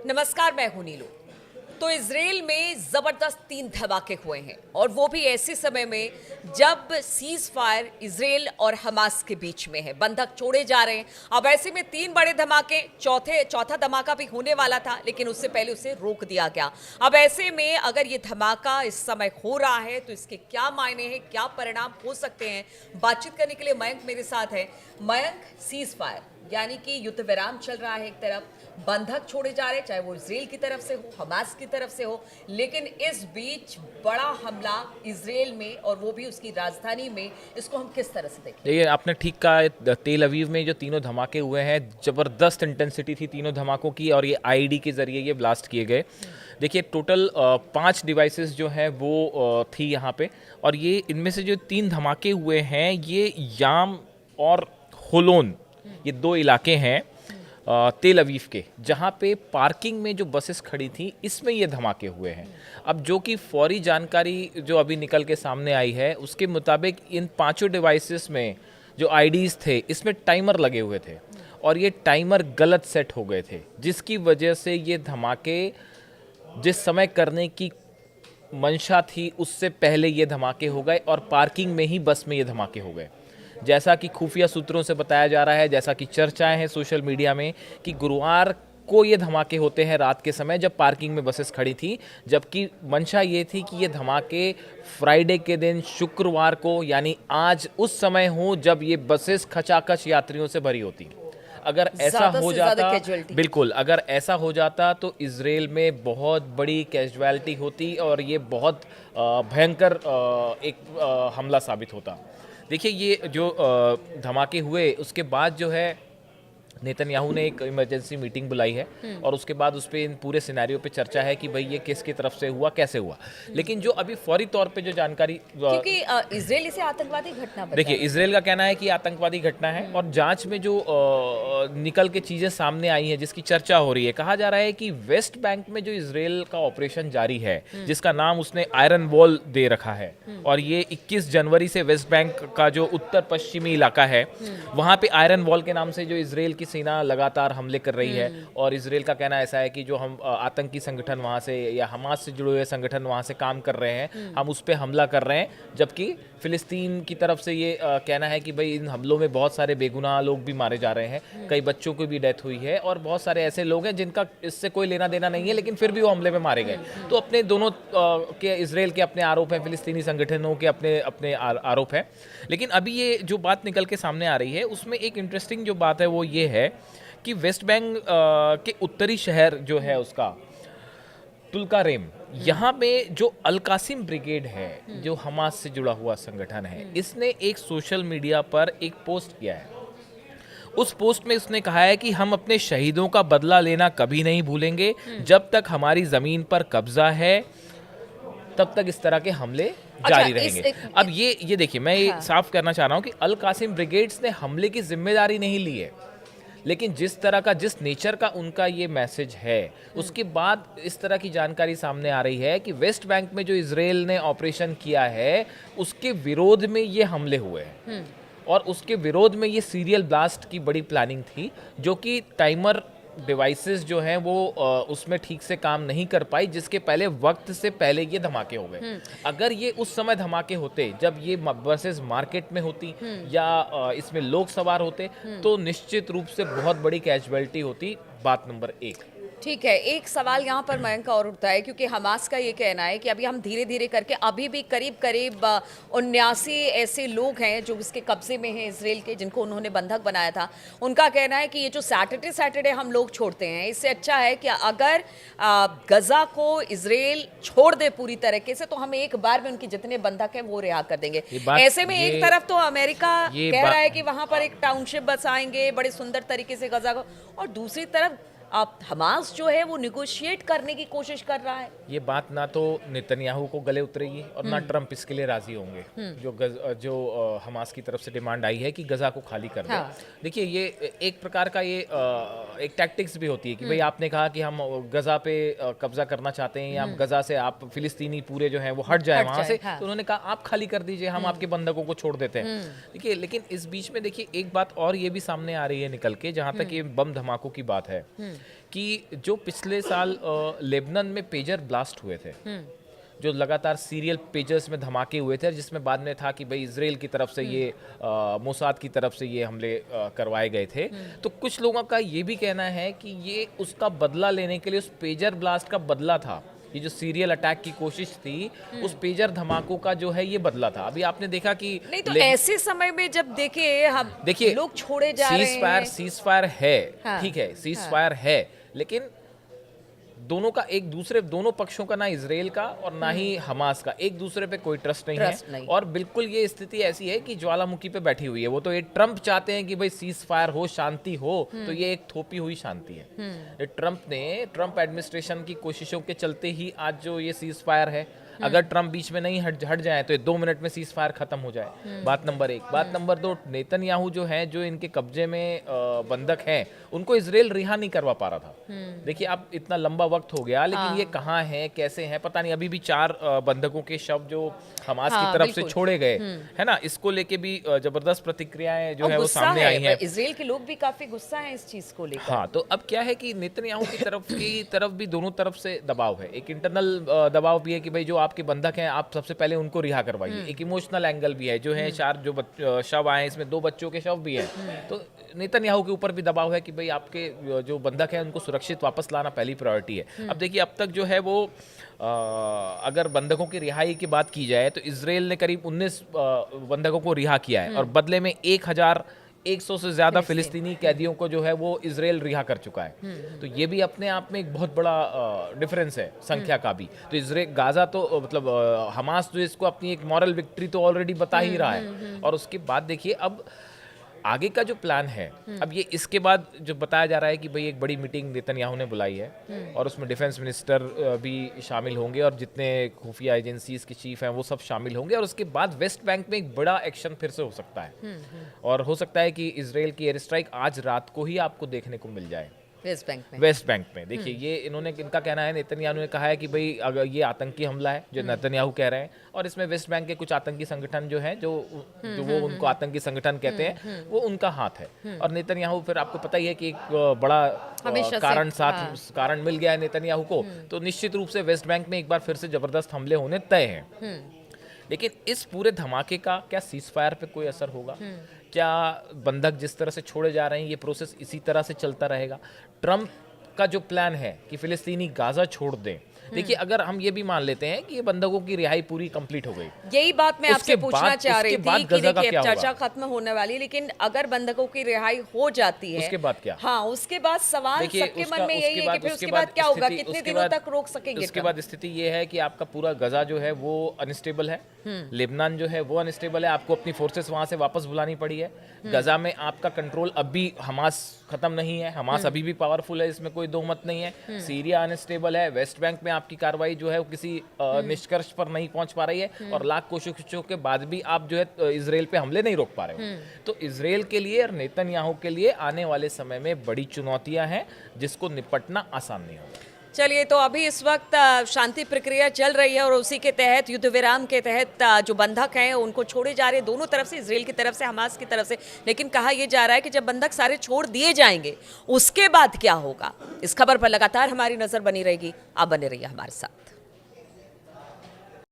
नमस्कार, मैं हूं नीलू। तो इजराइल में जबरदस्त 3 धमाके हुए हैं और वो भी ऐसे समय में जब सीज फायर इजराइल और हमास के बीच में है, बंधक छोड़े जा रहे हैं। अब ऐसे में 3 बड़े धमाके, चौथा धमाका भी होने वाला था लेकिन उससे पहले उसे रोक दिया गया। अब ऐसे में अगर ये धमाका इस समय हो रहा है तो इसके क्या मायने हैं, क्या परिणाम हो सकते हैं, बातचीत करने के लिए मयंक मेरे साथ है। मयंक, सीज फायर यानी कि युद्ध विराम चल रहा है, एक तरफ बंधक छोड़े जा रहे हैं, चाहे वो इजराइल की तरफ से हो, हमास की तरफ से हो, लेकिन इस बीच बड़ा हमला इजराइल में और वो भी उसकी राजधानी में, इसको हम किस तरह से देखें? ये आपने ठीक कहा। तेल अवीव में जो तीनों धमाके हुए हैं, ज़बरदस्त इंटेंसिटी थी तीनों धमाकों की और ये आईईडी के ज़रिए ये ब्लास्ट किए गए। देखिए टोटल 5 डिवाइसेस जो हैं वो थी यहाँ पे, और ये इनमें से जो 3 धमाके हुए हैं ये याम और होलोन, ये 2 इलाके हैं तेल अवीव के, जहाँ पे पार्किंग में जो बसेस खड़ी थी इसमें ये धमाके हुए हैं। अब जो कि फौरी जानकारी जो अभी निकल के सामने आई है उसके मुताबिक इन 5 डिवाइसेस में जो आईडीज़ थे इसमें टाइमर लगे हुए थे और ये टाइमर गलत सेट हो गए थे, जिसकी वजह से ये धमाके जिस समय करने की मंशा थी उससे पहले ये धमाके हो गए और पार्किंग में ही बस में ये धमाके हो गए। जैसा कि खुफिया सूत्रों से बताया जा रहा है, जैसा कि चर्चाएं हैं सोशल मीडिया में कि गुरुवार को ये धमाके होते हैं रात के समय जब पार्किंग में बसेस खड़ी थी, जबकि मंशा ये थी कि ये धमाके फ्राइडे के दिन शुक्रवार को यानी आज उस समय हो जब ये बसेस खचाखच यात्रियों से भरी होती। अगर ऐसा हो जाता, बिल्कुल अगर ऐसा हो जाता तो इजराइल में बहुत बड़ी कैजुअलिटी होती और ये बहुत भयंकर एक हमला साबित होता। देखिए ये जो धमाके हुए उसके बाद जो है नेतन्याहू ने एक इमरजेंसी मीटिंग बुलाई है और उसके बाद उस पर इन पूरे सिनेरियो पे चर्चा है कि भाई ये किसकी तरफ से हुआ, कैसे हुआ। लेकिन जो अभी फौरी तौर पे जो जानकारी, क्योंकि इजराइल इसे आतंकवादी घटना बता, देखिए इजराइल का कहना है कि आतंकवादी घटना है और जांच में जो निकल के चीज़ें सामने आई हैं जिसकी चर्चा हो रही है, कहा जा रहा है कि वेस्ट बैंक में जो इजराइल का ऑपरेशन जारी है जिसका नाम उसने आयरन वॉल दे रखा है, और ये 21 जनवरी से वेस्ट बैंक का जो उत्तर पश्चिमी इलाका है वहाँ पे आयरन वॉल के नाम से जो इजराइल की सेना लगातार हमले कर रही है। और इजराइल का कहना ऐसा है कि जो हम आतंकी संगठन वहाँ से या हमास से जुड़े हुए संगठन वहाँ से काम कर रहे हैं, हम उस पर हमला कर रहे हैं, जबकि फिलिस्तीन की तरफ से ये कहना है कि भाई इन हमलों में बहुत सारे बेगुनाह लोग भी मारे जा रहे हैं, कई बच्चों की भी डेथ हुई है और बहुत सारे ऐसे लोग हैं जिनका इससे कोई लेना देना नहीं है लेकिन फिर भी वो हमले में मारे गए। तो अपने दोनों के, इजराइल के अपने आरोप हैं, फिलिस्तीनी संगठनों के अपने अपने आरोप हैं। लेकिन अभी ये जो बात निकल के सामने आ रही है उसमें एक इंटरेस्टिंग जो बात है वो ये है कि वेस्ट बैंक के उत्तरी शहर जो है उसका तुल्कारेम, यहाँ पे जो अल कासिम ब्रिगेड है जो हमास से जुड़ा हुआ संगठन है, इसने एक सोशल मीडिया पर एक पोस्ट किया है। उस पोस्ट में उसने कहा है कि हम अपने शहीदों का बदला लेना कभी नहीं भूलेंगे, जब तक हमारी जमीन पर कब्जा है तब तक इस तरह के हमले जारी रहेंगे। अब ये देखिए, मैं ये साफ करना चाह रहा हूँ कि अल कासिम ब्रिगेड्स ने हमले की जिम्मेदारी नहीं ली है, लेकिन जिस तरह का, जिस नेचर का उनका ये मैसेज है, उसके बाद इस तरह की जानकारी सामने आ रही है कि वेस्ट बैंक में जो इजराइल ने ऑपरेशन किया है उसके विरोध में ये हमले हुए हैं और उसके विरोध में ये सीरियल ब्लास्ट की बड़ी प्लानिंग थी, जो कि टाइमर डिवाइसेस जो हैं वो उसमें ठीक से काम नहीं कर पाई, जिसके पहले वक्त से पहले ये धमाके हो गए। अगर ये उस समय धमाके होते जब ये बसेस मार्केट में होती या इसमें लोग सवार होते तो निश्चित रूप से बहुत बड़ी कैजुअलिटी होती। बात नंबर 1। ठीक है, एक सवाल यहाँ पर मयंक का और उठता है, क्योंकि हमास का ये कहना है कि अभी हम धीरे धीरे करके अभी भी करीब 79 ऐसे लोग हैं जो उसके कब्जे में हैं इजराइल के, जिनको उन्होंने बंधक बनाया था। उनका कहना है कि ये जो सैटरडे हम लोग छोड़ते हैं, इससे अच्छा है कि अगर गजा को इजराइल छोड़ दे पूरी तरीके से तो हम एक बार में उनके जितने बंधक हैं वो रिहा कर देंगे। ऐसे में एक तरफ तो अमेरिका कह रहा है कि वहां पर एक टाउनशिप बसाएंगे बड़े सुंदर तरीके से गजा को, और दूसरी तरफ अब हमास जो है वो निगोशिएट करने की कोशिश कर रहा है। ये बात ना तो नेतन्याहू को गले उतरेगी और ना ट्रंप इसके लिए राजी होंगे। जो हमास की तरफ से डिमांड आई है कि गजा को खाली कर दे। देखिए ये एक प्रकार का ये एक टैक्टिक्स भी होती है कि भाई आपने कहा कि हम गजा पे कब्जा करना चाहते हैं या हम गजा से, आप फिलिस्तीनी पूरे जो हैं वो हट जाए वहां से, तो उन्होंने कहा आप खाली कर दीजिए, हम आपके बंधकों को छोड़ देते हैं। देखिए लेकिन इस बीच में देखिए एक बात और ये भी सामने आ रही है निकल के, जहां तक ये बम धमाकों की बात है कि जो पिछले साल लेबनान में पेजर ब्लास्ट हुए थे, जो लगातार सीरियल पेजर्स में धमाके हुए थे, जिसमें बाद में था कि भाई इजराइल की तरफ से ये मोसाद की तरफ से ये हमले करवाए गए थे। तो कुछ लोगों का ये भी कहना है कि ये उसका बदला लेने के लिए, उस पेजर ब्लास्ट का बदला था। ये जो सीरियल अटैक की कोशिश थी, उस पेजर धमाकों का जो है ये बदला था। अभी आपने देखा कि नहीं तो ऐसे समय में जब देखिए लोग छोड़े जा रहे हैं, सीज फायर है, हाँ, ठीक है, सीज फायर है, लेकिन दोनों पक्षों का, ना इजराइल का और ना ही हमास का, एक दूसरे पे कोई ट्रस्ट नहीं। और बिल्कुल ये स्थिति ऐसी है कि ज्वालामुखी पे बैठी हुई है। वो तो ये ट्रम्प चाहते हैं कि भाई सीज फायर हो, शांति हो, तो ये एक थोपी हुई शांति है। ये ट्रम्प एडमिनिस्ट्रेशन की कोशिशों के चलते ही आज जो ये सीज फायर है, अगर ट्रम्प बीच में नहीं हट जाए तो ये 2 मिनट में सीज फायर खत्म हो जाए। बात नंबर 1। बात नंबर 2, नेतन्याहू जो है, जो इनके कब्जे में बंधक हैं, उनको इजराइल रिहा नहीं करवा पा रहा था। देखिए अब इतना लंबा वक्त हो गया, लेकिन ये कहाँ है, कैसे हैं, पता नहीं। अभी भी 4 बंधकों के शव जो हमास की तरफ से छोड़े गए है ना, इसको लेके भी जबरदस्त प्रतिक्रियाएं जो है वो सामने आई हैं। इजराइल के लोग भी काफी गुस्सा हैं इस चीज को लेकर। हाँ, तो अब क्या है कि नेतन्याहू की तरफ भी दोनों तरफ से दबाव है। एक इंटरनल दबाव भी है कि भाई जो आपके बंधक हैं, आप सबसे पहले उनको रिहा करवाइए। एक इमोशनल एंगल भी है, जो है 4 जो शव आए, इसमें 2 बच्चों के शव भी हैं। तो नेतन्याहू के ऊपर भी दबाव है कि भाई आपके जो बंधक हैं उनको सुरक्षित वापस लाना पहली प्रायोरिटी है। अब देखिए अब तक जो है वो अगर बंधकों की रिहाई की बात की जाए तो इजराइल ने करीब 19 बंधकों को रिहा किया है, और बदले में 1100 से ज्यादा फिलिस्तीनी कैदियों को जो है वो इजराइल रिहा कर चुका है। तो ये भी अपने आप में एक बहुत बड़ा डिफरेंस है संख्या का भी। तो इजराइल गाजा तो मतलब हमास जो इसको अपनी एक मॉरल विक्ट्री तो ऑलरेडी बता ही रहा है। और उसके बाद देखिए अब आगे का जो प्लान है, अब ये इसके बाद जो बताया जा रहा है कि भाई एक बड़ी मीटिंग नेतन्याहू ने बुलाई है, और उसमें डिफेंस मिनिस्टर भी शामिल होंगे, और जितने खुफिया एजेंसीज के चीफ हैं वो सब शामिल होंगे। और उसके बाद वेस्ट बैंक में एक बड़ा एक्शन फिर से हो सकता है, और हो सकता है कि इजराइल की एयर स्ट्राइक आज रात को ही आपको देखने को मिल जाए वेस्ट बैंक में। देखिए ये इनका कहना है, नेतन्याहू ने कहा है कि भाई अगर ये आतंकी हमला है जो नेतन्याहू कह रहे हैं, और इसमें वेस्ट बैंक के कुछ आतंकी संगठन जो हैं, जो वो उनको आतंकी संगठन कहते हैं, वो उनका हाथ है। और नेतन्याहू, फिर आपको पता ही है कि एक बड़ा कारण मिल गया है नेतन्याहू को, तो निश्चित रूप से वेस्ट बैंक में एक बार फिर से जबरदस्त हमले होने तय हैं। लेकिन इस पूरे धमाके का क्या सीज फायर पे कोई असर होगा? क्या बंधक जिस तरह से छोड़े जा रहे हैं, ये प्रोसेस इसी तरह से चलता रहेगा? ट्रम्प का जो प्लान है कि फिलिस्तीनी गाजा छोड़ दें, देखिए अगर हम ये भी मान लेते हैं कि ये बंधकों की रिहाई पूरी कंप्लीट हो गई, यही बात मैं आपसे पूछना चाह रही थी कि देखिए अब चर्चा खत्म होने वाली है, लेकिन अगर बंधकों की रिहाई हो जाती है उसके बाद क्या? हाँ, उसके बाद सवाल सबके मन में यही है कि फिर उसके बाद क्या होगा, कितने दिनों तक रोक सकेंगे? उसके बाद स्थिति ये है कि आपका पूरा गजा जो है वो अनस्टेबल है, लेबनान जो है वो अनस्टेबल है, आपको अपनी फोर्सेस वहां से वापस बुलानी पड़ी है। गजा में आपका कंट्रोल अभी हमास खत्म नहीं है, हमास अभी भी पावरफुल है, इसमें कोई दो मत नहीं है। सीरिया अनस्टेबल है, वेस्ट बैंक में आपकी कार्रवाई जो है वो किसी निष्कर्ष पर नहीं पहुंच पा रही है, और लाख कोशिशों के बाद भी आप जो है इजराइल पे हमले नहीं रोक पा रहे हो। तो इजराइल के लिए और नेतन्याहू के लिए आने वाले समय में बड़ी चुनौतियां हैं, जिसको निपटना आसान नहीं होगा। चलिए, तो अभी इस वक्त शांति प्रक्रिया चल रही है, और उसी के तहत, युद्ध विराम के तहत जो बंधक हैं उनको छोड़े जा रहे हैं, दोनों तरफ से, इजराइल की तरफ से, हमास की तरफ से। लेकिन कहा यह जा रहा है कि जब बंधक सारे छोड़ दिए जाएंगे उसके बाद क्या होगा, इस खबर पर लगातार हमारी नजर बनी रहेगी। आप बने रहिए हमारे साथ।